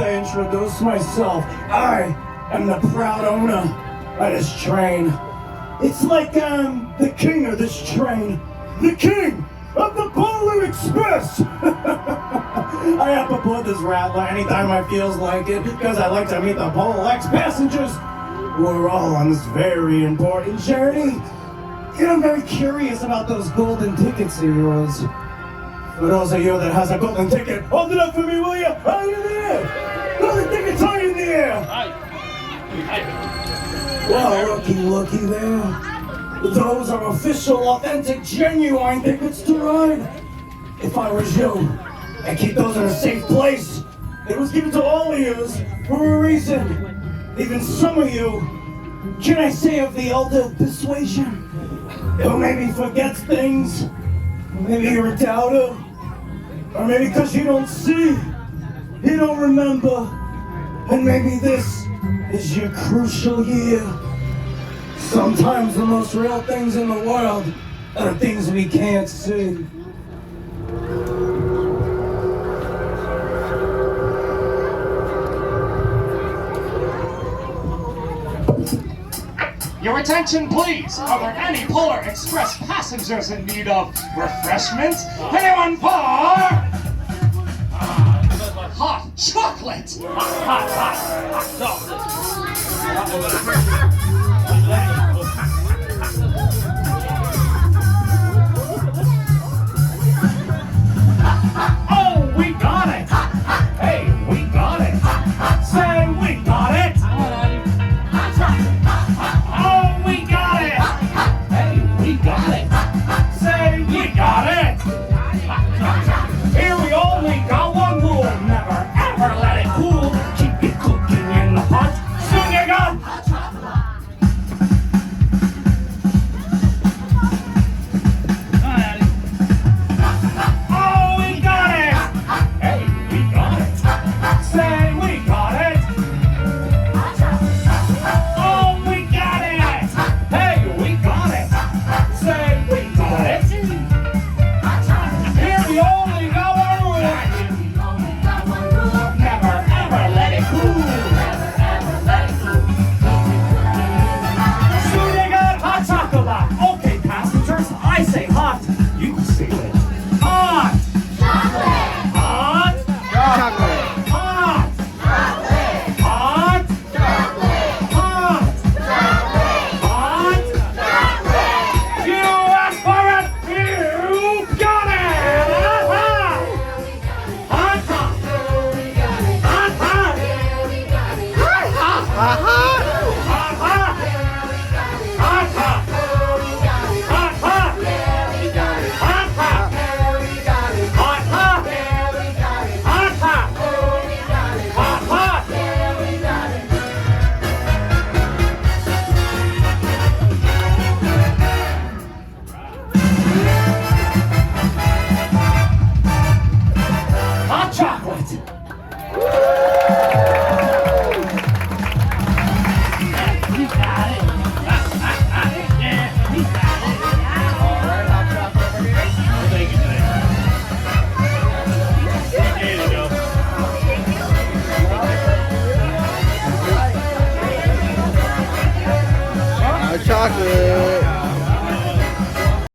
to introduce myself. I am the proud owner of this train. It's like I'm the king of this train. The king of the Polar Express! I have to put this rattler anytime I feels like it, because I like to meet the Polar X passengers. We're all on this very important journey. And I'm very curious about those golden tickets of yours. For those of you that has a golden ticket, hold it up for me, will you? High in the air! Golden tickets high in the air! Well, looky there. Those are official, authentic, genuine tickets to ride. If I was you, I'd keep those in a safe place. It was given to all of you for a reason. Even some of you, can I say of the elder persuasion, who maybe forgets things. Maybe you're a doubter. Or maybe because you don't see, you don't remember. And maybe this is your crucial year. Sometimes the most real things in the world are things we can't see. Your attention, please. Are there any Polar Express passengers in need of refreshment? Anyone for hot chocolate? Hot chocolate. Oh, we got it. Hey, we got it. Say we got it. Here we only got one rule. Never ever let it cool. Keep it cooking in the pot. Soon you got hot chocolate. Oh, we got it. Hey, we got it. Say we got it. Oh, we got it. Hey, we got it. Say we got it. We only got one rule. Never ever let it cool. Soon you got hot chocolate. Okay, passengers, I say hot. You say it. Hot. Chocolate. Hot. Chocolate. Hot. Chocolate. Hot. Chocolate. Hot. Chocolate. Hot. Chocolate. You asked for it. You got it. Chocolate.